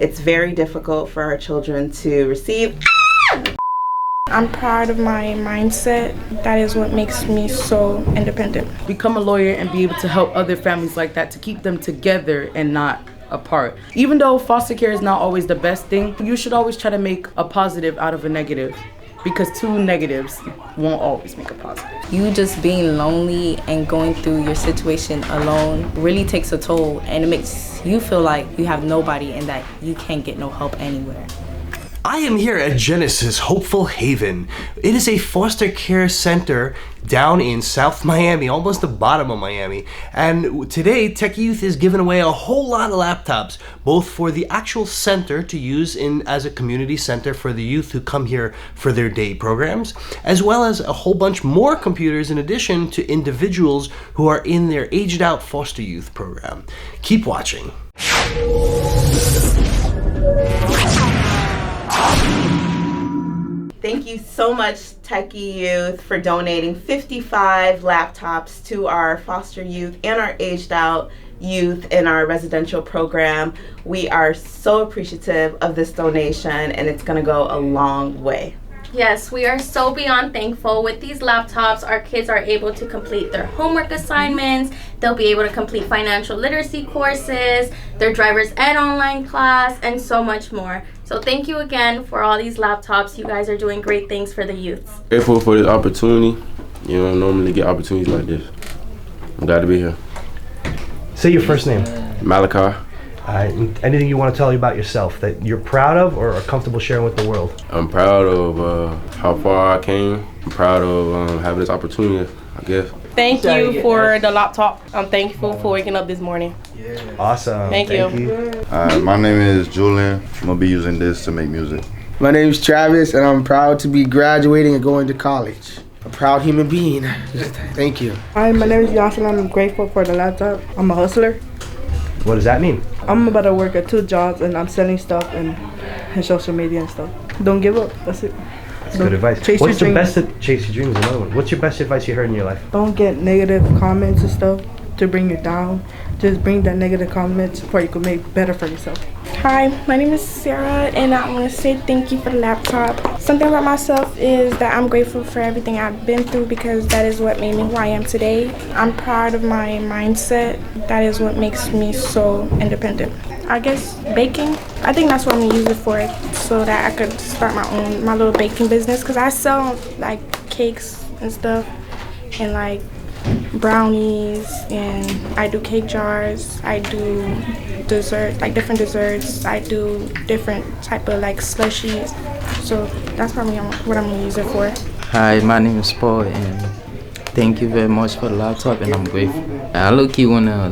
It's very difficult for our children to receive. I'm proud of my mindset. That is what makes me so independent. Become a lawyer and be able to help other families like that, to keep them together and not apart. Even though foster care is not always the best thing, you should always try to make a positive out of a negative, because two negatives won't always make a positive. You just being lonely and going through your situation alone really takes a toll, and it makes you feel like you have nobody and that you can't get no help anywhere. I am here at Genesis Hopeful Haven. It is a foster care center down in South Miami, almost the bottom of Miami. And today, Techie Youth is giving away a whole lot of laptops, both for the actual center to use as a community center for the youth who come here for their day programs, as well as a whole bunch more computers in addition to individuals who are in their aged out foster youth program. Keep watching. Thank you so much, Techie Youth, for donating 55 laptops to our foster youth and our aged out youth in our residential program. We are so appreciative of this donation, and it's going to go a long way. Yes, we are so beyond thankful. With these laptops, our kids are able to complete their homework assignments. They'll be able to complete financial literacy courses, their driver's ed online class, and so much more. So thank you again for all these laptops. You guys are doing great things for the youths. Grateful for this opportunity. You don't normally get opportunities like this. I'm glad to be here. Say your first name. Malachi. Anything you want to tell you about yourself that you're proud of or are comfortable sharing with the world? I'm proud of how far I came. I'm proud of having this opportunity, I guess. Thank you for the laptop. I'm thankful for waking up this morning. Awesome. Thank you. My name is Julian. I'm going to be using this to make music. My name is Travis, and I'm proud to be graduating and going to college. A proud human being. Thank you. Hi, my name is Yoselin. I'm grateful for the laptop. I'm a hustler. What does that mean? I'm about to work at 2 jobs, and I'm selling stuff and social media and stuff. Don't give up. That's it. That's good advice. Chase your dreams? Another one. What's your best advice you heard in your life? Don't get negative comments and stuff to bring you down. Just bring that negative comments before you can make better for yourself. Hi, my name is Sarah, and I want to say thank you for the laptop. Something about myself is that I'm grateful for everything I've been through, because that is what made me who I am today. I'm proud of my mindset. That is what makes me so independent. I guess baking. I think that's what I'm gonna use it for, so that I could start my little baking business, because I sell like cakes and stuff, and like brownies, and I do cake jars, I do dessert, like different desserts, I do different type of like slushies, so that's probably what I'm gonna use it for. Hi, my name is Paul, and thank you very much for the laptop, and I'm grateful. I low-key wanna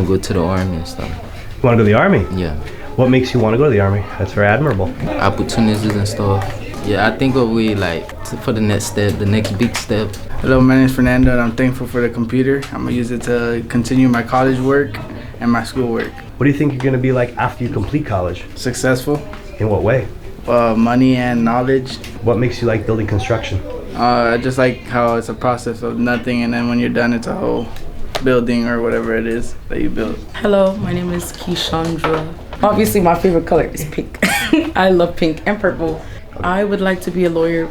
go to the army and stuff. You wanna go to the army? Yeah. What makes you wanna go to the army? That's very admirable. Opportunities and stuff. Yeah, I think for the next step, the next big step. Hello, my name is Fernando, and I'm thankful for the computer. I'm going to use it to continue my college work and my school work. What do you think you're going to be like after you complete college? Successful. In what way? Money and knowledge. What makes you like building construction? I just like how it's a process of nothing, and then when you're done, it's a whole building or whatever it is that you build. Hello, my name is Keishandra. Obviously, my favorite color is pink. I love pink and purple. I would like to be a lawyer,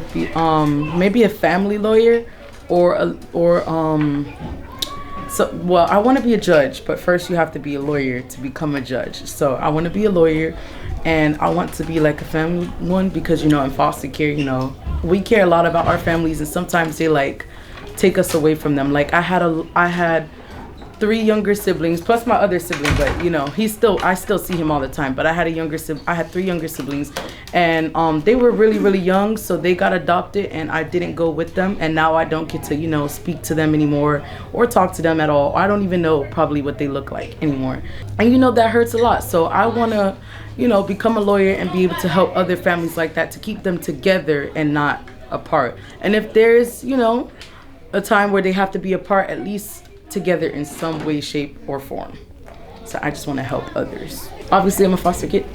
maybe a family lawyer, I want to be a judge, but first you have to be a lawyer to become a judge. So I want to be a lawyer, and I want to be like a family one, because in foster care, we care a lot about our families, and sometimes they like take us away from them. Like I had 3 younger siblings plus my other sibling, but I still see him all the time. But I had 3 younger siblings, and they were really, really young, so they got adopted, and I didn't go with them, and now I don't get to speak to them anymore or talk to them at all. I don't even know probably what they look like anymore, and that hurts a lot. So I want to become a lawyer and be able to help other families like that, to keep them together and not apart. And if there's a time where they have to be apart, at least together in some way, shape, or form. So I just want to help others. Obviously, I'm a foster kid.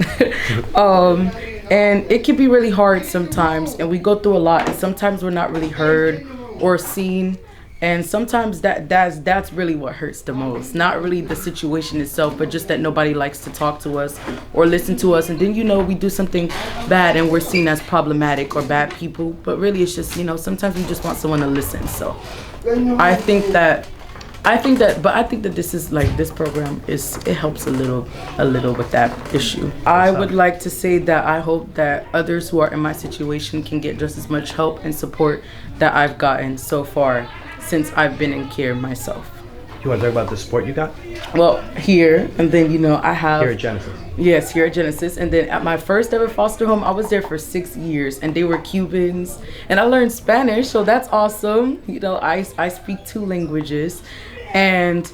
And it can be really hard sometimes, and we go through a lot, and sometimes we're not really heard or seen. And sometimes that's really what hurts the most. Not really the situation itself, but just that nobody likes to talk to us or listen to us. And then, we do something bad and we're seen as problematic or bad people. But really, it's just, sometimes we just want someone to listen. So I think that this is like, this program it helps a little with that issue. I would like to say that I hope that others who are in my situation can get just as much help and support that I've gotten so far since I've been in care myself. You want to talk about the support you got? Well, here, and then, I have... Here at Genesis. Yes, here at Genesis. And then at my first ever foster home, I was there for 6 years, and they were Cubans. And I learned Spanish, so that's awesome. I speak 2 languages. And,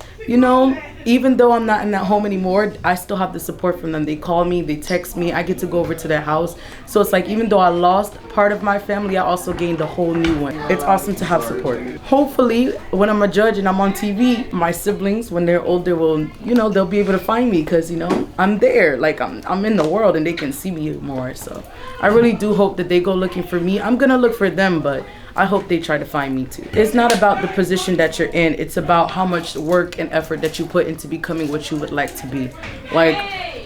even though I'm not in that home anymore, I still have the support from them. They call me, they text me, I get to go over to their house. So it's like, even though I lost part of my family, I also gained a whole new one. It's awesome to have support. Hopefully, when I'm a judge and I'm on TV, my siblings, when they're older, will, they'll be able to find me because, I'm there. Like, I'm in the world and they can see me more. So I really do hope that they go looking for me. I'm going to look for them, but I hope they try to find me too. It's not about the position that you're in. It's about how much work and effort that you put into becoming what you would like to be. Like,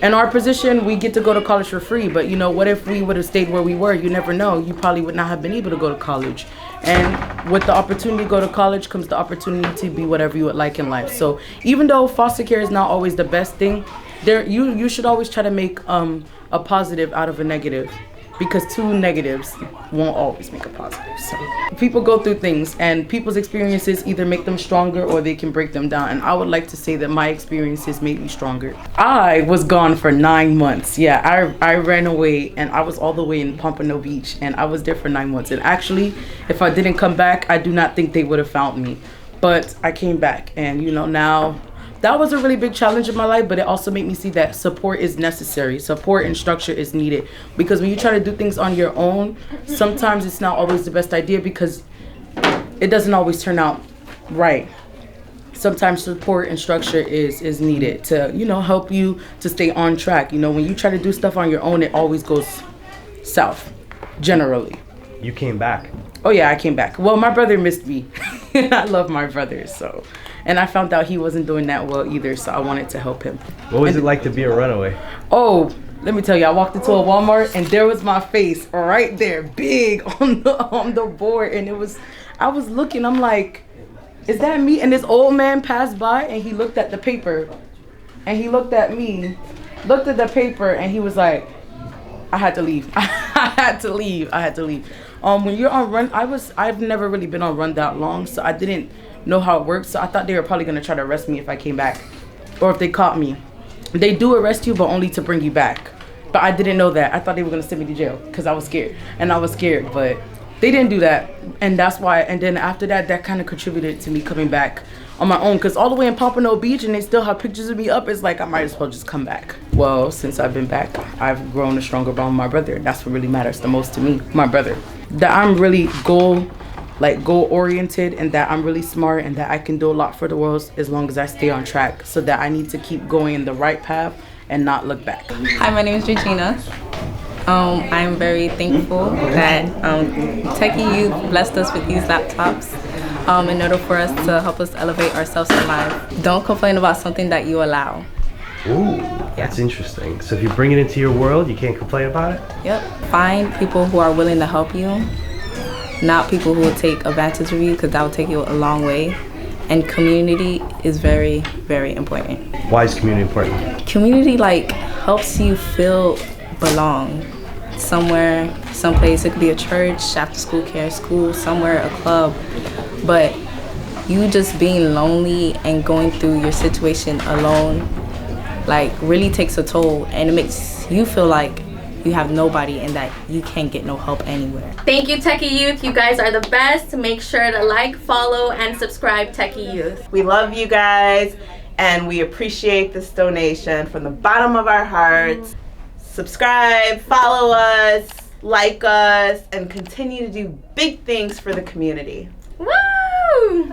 in our position, we get to go to college for free. But, what if we would have stayed where we were? You never know. You probably would not have been able to go to college. And with the opportunity to go to college comes the opportunity to be whatever you would like in life. So even though foster care is not always the best thing, you should always try to make a positive out of a negative. Because 2 negatives won't always make a positive. So people go through things, and people's experiences either make them stronger or they can break them down. And I would like to say that my experiences made me stronger. I was gone for 9 months. Yeah, I ran away, and I was all the way in Pompano Beach, and I was there for 9 months. And actually, if I didn't come back, I do not think they would have found me. But I came back, and now that was a really big challenge in my life, but it also made me see that support is necessary. Support and structure is needed. Because when you try to do things on your own, sometimes it's not always the best idea because it doesn't always turn out right. Sometimes support and structure is needed to, help you to stay on track. When you try to do stuff on your own, it always goes south, generally. You came back. Oh yeah, I came back. Well, my brother missed me. I love my brother, so. And I found out he wasn't doing that well either, so I wanted to help him. What was it like to be a runaway? Oh, let me tell you, I walked into a Walmart and there was my face right there, big on the board, and I was looking, I'm like, is that me? And this old man passed by and he looked at the paper, and he looked at me, looked at the paper, and he was like, I had to leave. I had to leave. When you're on run, I've never really been on run that long, so I didn't know how it works. So I thought they were probably gonna try to arrest me if I came back, or if they caught me. They do arrest you, but only to bring you back. But I didn't know that. I thought they were gonna send me to jail because I was scared, but they didn't do that, and that's why. And then after that kind of contributed to me coming back on my own, because all the way in Pompano Beach and they still have pictures of me up, it's like I might as well just come back. Well, since I've been back, I've grown a stronger bond with my brother. That's what really matters the most to me, my brother. That I'm really goal oriented, and that I'm really smart, and that I can do a lot for the world as long as I stay on track. So that I need to keep going in the right path and not look back. Hi, my name is Regina. I'm very thankful that Techie Youth blessed us with these laptops in order for us to help us elevate ourselves in life. Don't complain about something that you allow. Ooh, that's interesting. So if you bring it into your world, you can't complain about it? Yep. Find people who are willing to help you, not people who will take advantage of you, because that will take you a long way. And community is very, very important. Why is community important? Community helps you feel belong somewhere, someplace. It could be a church, after school care, school, somewhere, a club. But you just being lonely and going through your situation alone really takes a toll, and it makes you feel like you have nobody and that you can't get no help anywhere. Thank you, Techie Youth. You guys are the best. Make sure to like, follow, and subscribe Techie Youth. We love you guys, and we appreciate this donation from the bottom of our hearts. Subscribe, follow us, like us, and continue to do big things for the community. Woo!